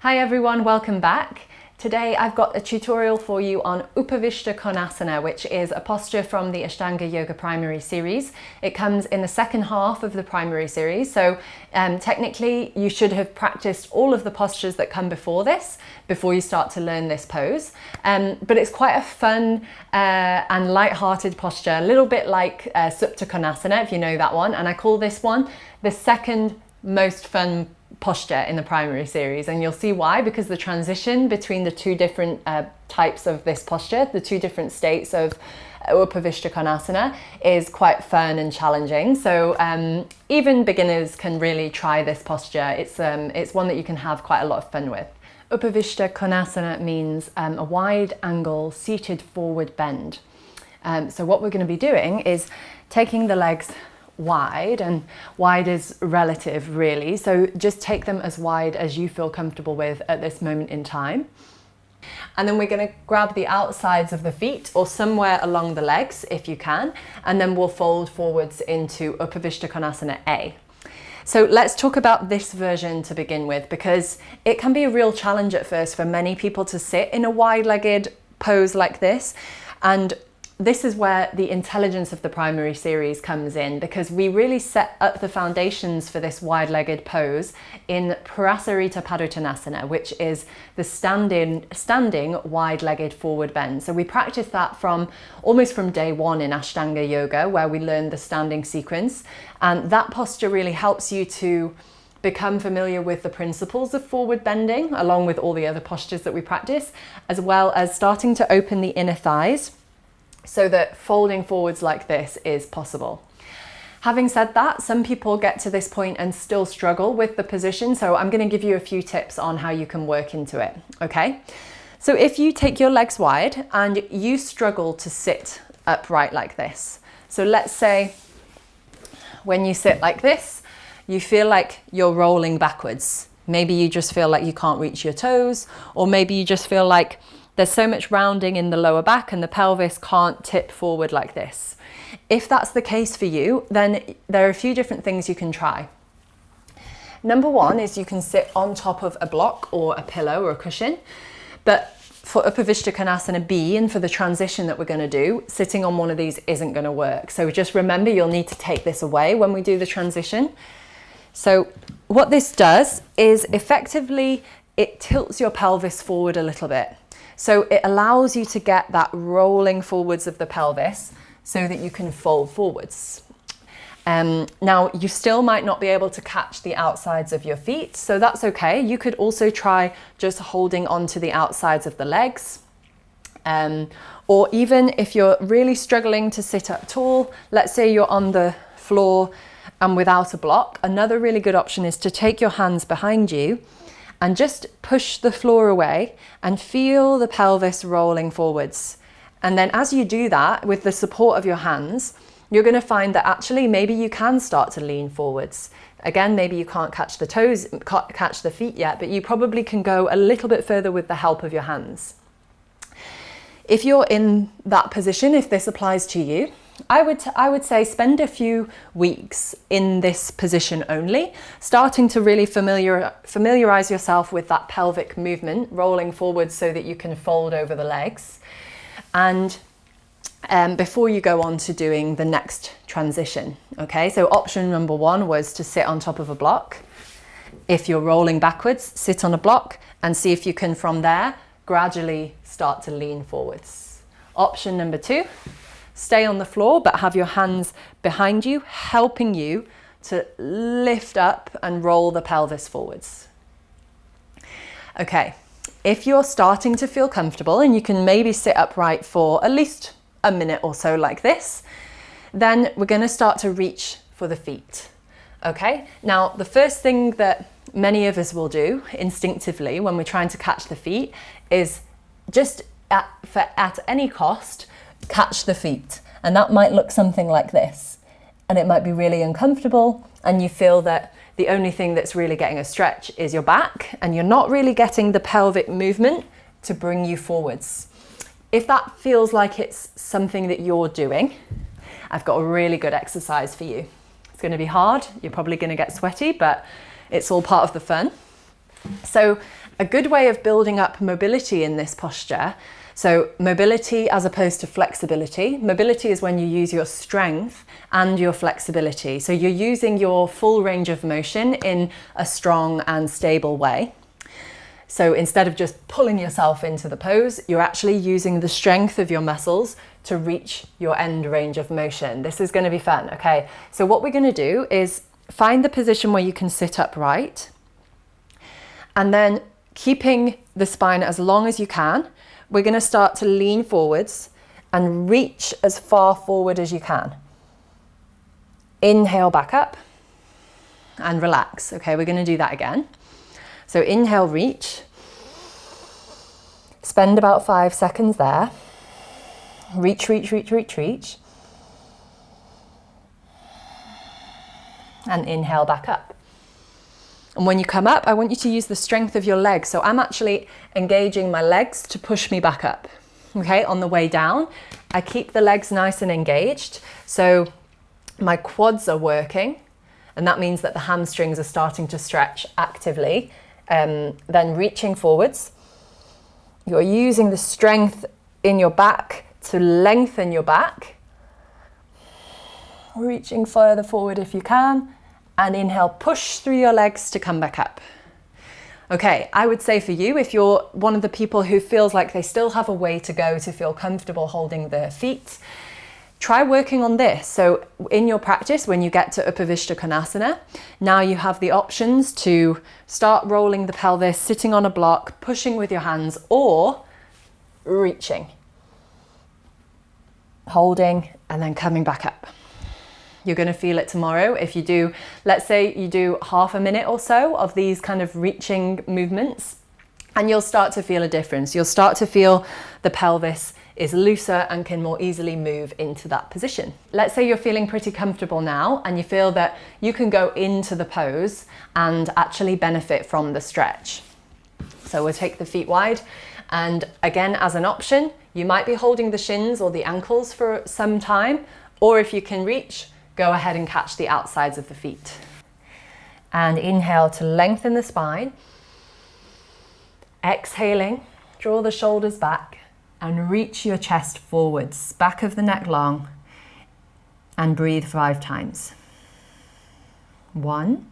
Hi everyone, welcome back. Today I've got a tutorial for you on Upavistha Konasana, which is a posture from the Ashtanga Yoga Primary Series. It comes in the second half of the primary series, so technically you should have practiced all of the postures that come before this, before you start to learn this pose. But it's quite a fun and light-hearted posture, a little bit like Supta Konasana, if you know that one, and I call this one the second most fun posture in the primary series, and you'll see why, because the transition between the two different types of this posture, the two different states of Upavistha Konasana, is quite fun and challenging. So even beginners can really try this posture. It's one that you can have quite a lot of fun with. Upavistha Konasana means a wide angle seated forward bend. So what we're going to be doing is taking the legs wide, and wide is relative really, so just take them as wide as you feel comfortable with at this moment in time. And then we're going to grab the outsides of the feet or somewhere along the legs if you can, and then we'll fold forwards into Upavistha Konasana A. So let's talk about this version to begin with, because it can be a real challenge at first for many people to sit in a wide-legged pose like this, and this is where the intelligence of the primary series comes in, because we really set up the foundations for this wide-legged pose in Prasarita Padottanasana, which is the standing wide-legged forward bend. So we practice that almost from day one in Ashtanga Yoga, where we learn the standing sequence, and that posture really helps you to become familiar with the principles of forward bending, along with all the other postures that we practice, as well as starting to open the inner thighs, so that folding forwards like this is possible. Having said that, some people get to this point and still struggle with the position, so I'm going to give you a few tips on how you can work into it, okay? So if you take your legs wide and you struggle to sit upright like this, so let's say when you sit like this, you feel like you're rolling backwards. Maybe you just feel like you can't reach your toes, or maybe you just feel like there's so much rounding in the lower back and the pelvis can't tip forward like this. If that's the case for you, then there are a few different things you can try. Number one is you can sit on top of a block or a pillow or a cushion, but for Upavistha Konasana B and for the transition that we're going to do, sitting on one of these isn't going to work. So just remember, you'll need to take this away when we do the transition. So what this does is effectively it tilts your pelvis forward a little bit. So it allows you to get that rolling forwards of the pelvis so that you can fold forwards. Now, you still might not be able to catch the outsides of your feet, so that's okay. You could also try just holding onto the outsides of the legs. Or even if you're really struggling to sit up tall, let's say you're on the floor and without a block, another really good option is to take your hands behind you and just push the floor away and feel the pelvis rolling forwards. And then as you do that, with the support of your hands, you're going to find that actually maybe you can start to lean forwards. Again, maybe you can't catch the toes, can't catch the feet yet, but you probably can go a little bit further with the help of your hands. If you're in that position, if this applies to you, I would say spend a few weeks in this position only, starting to really familiarize yourself with that pelvic movement, rolling forward so that you can fold over the legs. And before you go on to doing the next transition, okay? So option number one was to sit on top of a block. If you're rolling backwards, sit on a block and see if you can, from there, gradually start to lean forwards. Option number two, stay on the floor, but have your hands behind you, helping you to lift up and roll the pelvis forwards. Okay, if you're starting to feel comfortable and you can maybe sit upright for at least a minute or so like this, then we're going to start to reach for the feet. Okay, now the first thing that many of us will do instinctively when we're trying to catch the feet is just at any cost, catch the feet. And that might look something like this. And it might be really uncomfortable, and you feel that the only thing that's really getting a stretch is your back, and you're not really getting the pelvic movement to bring you forwards. If that feels like it's something that you're doing, I've got a really good exercise for you. It's going to be hard, you're probably going to get sweaty, but it's all part of the fun. So A good way of building up mobility in this posture, so mobility as opposed to flexibility. Mobility is when you use your strength and your flexibility. So you're using your full range of motion in a strong and stable way. So instead of just pulling yourself into the pose, you're actually using the strength of your muscles to reach your end range of motion. This is going to be fun, okay? So what we're going to do is find the position where you can sit upright, and then keeping the spine as long as you can, we're going to start to lean forwards and reach as far forward as you can. Inhale back up and relax. Okay, we're going to do that again. So inhale, reach. Spend about 5 seconds there. Reach, reach, reach, reach, reach. And inhale back up. And when you come up, I want you to use the strength of your legs. So I'm actually engaging my legs to push me back up. Okay, on the way down, I keep the legs nice and engaged. So my quads are working, and that means that the hamstrings are starting to stretch actively. Then reaching forwards. You're using the strength in your back to lengthen your back. Reaching further forward if you can. And inhale, push through your legs to come back up. Okay, I would say for you, if you're one of the people who feels like they still have a way to go to feel comfortable holding their feet, try working on this. So in your practice, when you get to Upavistha Konasana, now you have the options to start rolling the pelvis, sitting on a block, pushing with your hands, or reaching, holding, and then coming back up. You're going to feel it tomorrow if you do, let's say you do half a minute or so of these kind of reaching movements, and you'll start to feel a difference. You'll start to feel the pelvis is looser and can more easily move into that position. Let's say you're feeling pretty comfortable now and you feel that you can go into the pose and actually benefit from the stretch. So we'll take the feet wide, and again, as an option, you might be holding the shins or the ankles for some time, or if you can reach, go ahead and catch the outsides of the feet. And inhale to lengthen the spine. Exhaling, draw the shoulders back and reach your chest forwards, back of the neck long, and breathe 5 times. 1,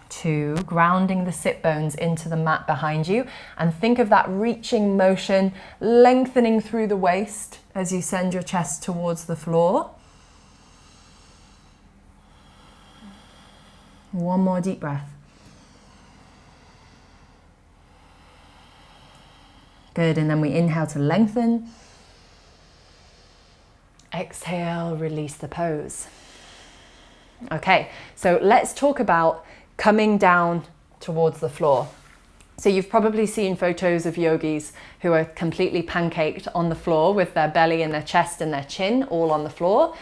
2, grounding the sit bones into the mat behind you, and think of that reaching motion, lengthening through the waist as you send your chest towards the floor. 1 more deep breath. Good, and then we inhale to lengthen. Exhale, release the pose. Okay, so let's talk about coming down towards the floor. So you've probably seen photos of yogis who are completely pancaked on the floor with their belly and their chest and their chin all on the floor.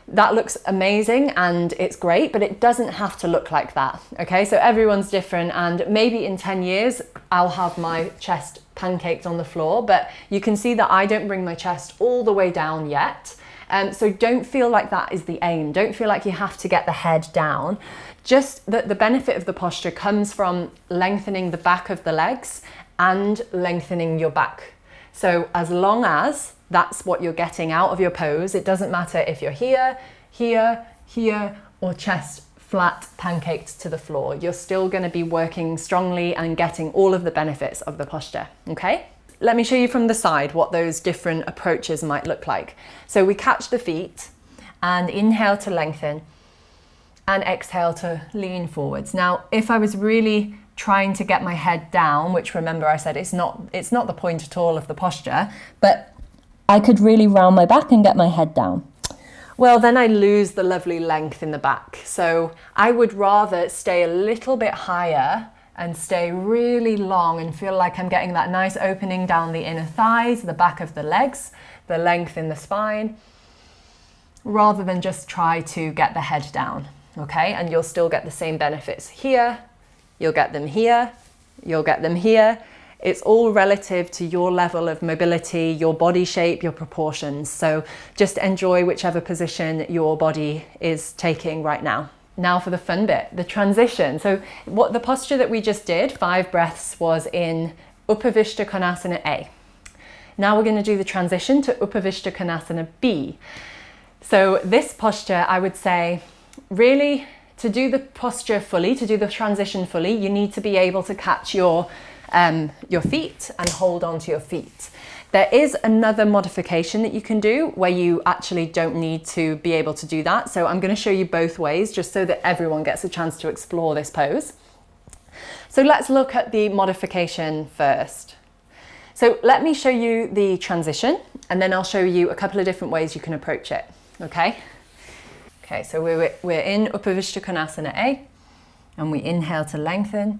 That looks amazing and it's great, but it doesn't have to look like that. Okay, so everyone's different, and maybe in 10 years I'll have my chest pancaked on the floor, but you can see that I don't bring my chest all the way down yet. So don't feel like that is the aim. Don't feel like you have to get the head down. Just that the benefit of the posture comes from lengthening the back of the legs and lengthening your back. So as long as that's what you're getting out of your pose, it doesn't matter if you're here, here, here, or chest flat pancaked to the floor. You're still going to be working strongly and getting all of the benefits of the posture, okay? Let me show you from the side what those different approaches might look like. So we catch the feet and inhale to lengthen and exhale to lean forwards. Now, if I was really trying to get my head down, which remember I said it's not the point at all of the posture, but I could really round my back and get my head down. Well, then I lose the lovely length in the back. So I would rather stay a little bit higher and stay really long and feel like I'm getting that nice opening down the inner thighs, the back of the legs, the length in the spine, rather than just try to get the head down, okay? And you'll still get the same benefits here, you'll get them here, you'll get them here. It's all relative to your level of mobility, your body shape, your proportions. So just enjoy whichever position your body is taking right now. Now for the fun bit, the transition. So what the posture that we just did, 5 breaths, was in Upavistha Konasana A. Now we're going to do the transition to Upavistha Konasana B. So this posture, I would say, really, to do the posture fully, to do the transition fully, you need to be able to catch your feet and hold on to your feet. There is another modification that you can do where you actually don't need to be able to do that. So I'm going to show you both ways just so that everyone gets a chance to explore this pose. So let's look at the modification first. So let me show you the transition and then I'll show you a couple of different ways you can approach it. Okay? Okay, so we're in Upavistha Konasana A and we inhale to lengthen.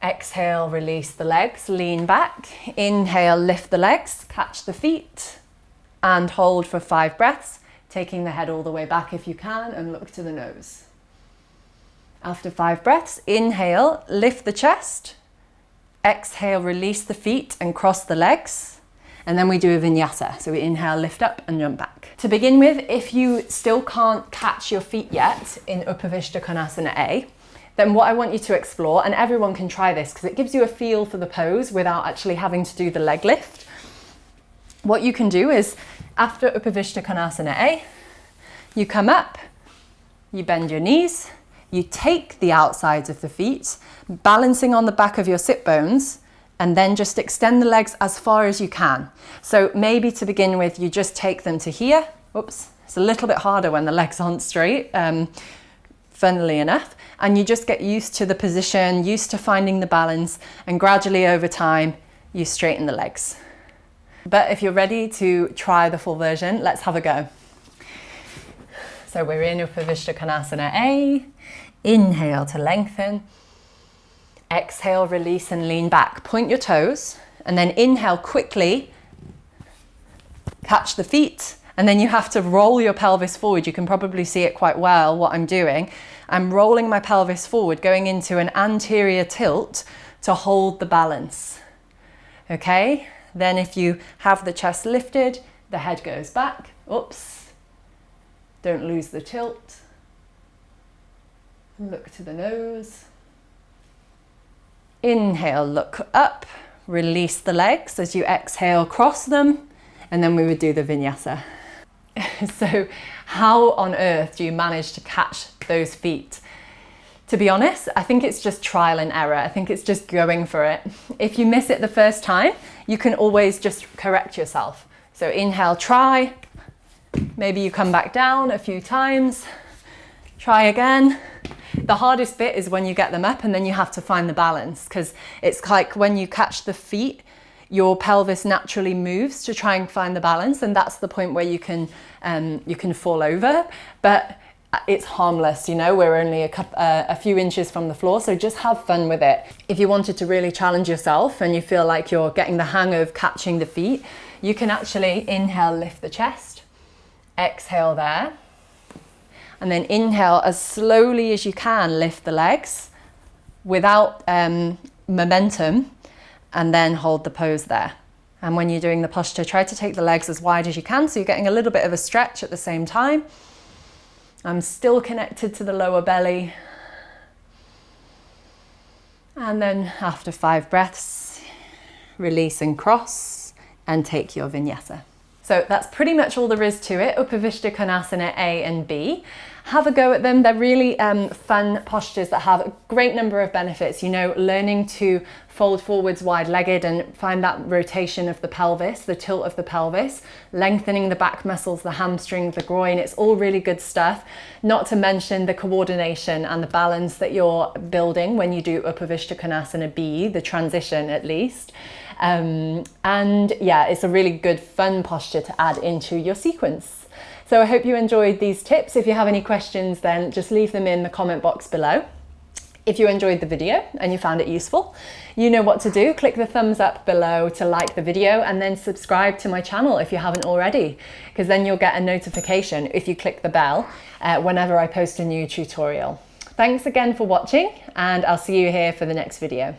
Exhale, release the legs, lean back. Inhale, lift the legs, catch the feet and hold for 5 breaths, taking the head all the way back if you can and look to the nose. After 5 breaths, inhale, lift the chest. Exhale, release the feet and cross the legs. And then we do a vinyasa. So we inhale, lift up and jump back. To begin with, if you still can't catch your feet yet in Upavistha Konasana A, then what I want you to explore, and everyone can try this because it gives you a feel for the pose without actually having to do the leg lift. What you can do is, after Upavistha Konasana A, you come up, you bend your knees, you take the outsides of the feet, balancing on the back of your sit bones, and then just extend the legs as far as you can. So maybe to begin with, you just take them to here. Oops, it's a little bit harder when the legs aren't straight, funnily enough. And you just get used to the position, used to finding the balance, and gradually over time, you straighten the legs. But if you're ready to try the full version, let's have a go. So we're in Upavistha Konasana A. Inhale to lengthen. Exhale, release and lean back. Point your toes and then inhale quickly, catch the feet, and then you have to roll your pelvis forward. You can probably see it quite well what I'm doing. I'm rolling my pelvis forward, going into an anterior tilt to hold the balance. Okay, then if you have the chest lifted, the head goes back. Oops, don't lose the tilt. Look to the nose. Inhale, look up, release the legs as you exhale, cross them, and then we would do the vinyasa. So how on earth do you manage to catch those feet? To be honest, I think it's just trial and error. I think it's just going for it. If you miss it the first time, you can always just correct yourself. So inhale, try, maybe you come back down a few times, try again. The hardest bit is when you get them up and then you have to find the balance, because it's like when you catch the feet, your pelvis naturally moves to try and find the balance, and that's the point where you can fall over. But it's harmless, you know, we're only a few inches from the floor, so just have fun with it. If you wanted to really challenge yourself and you feel like you're getting the hang of catching the feet, you can actually inhale, lift the chest, exhale there. And then inhale as slowly as you can, lift the legs without momentum, and then hold the pose there. And when you're doing the posture, try to take the legs as wide as you can so you're getting a little bit of a stretch at the same time. I'm still connected to the lower belly. And then after 5 breaths, release and cross and take your vinyasa. So that's pretty much all there is to it, Upavistha Konasana A and B. Have a go at them. They're really fun postures that have a great number of benefits. You know, learning to fold forwards wide-legged and find that rotation of the pelvis, the tilt of the pelvis, lengthening the back muscles, the hamstrings, the groin. It's all really good stuff. Not to mention the coordination and the balance that you're building when you do Upavistha Konasana B, the transition at least. And yeah, it's a really good fun posture to add into your sequence. So I hope you enjoyed these tips. If you have any questions, then just leave them in the comment box below. If you enjoyed the video and you found it useful, you know what to do. Click the thumbs up below to like the video, and then subscribe to my channel if you haven't already, because then you'll get a notification if you click the bell whenever I post a new tutorial. Thanks again for watching, and I'll see you here for the next video.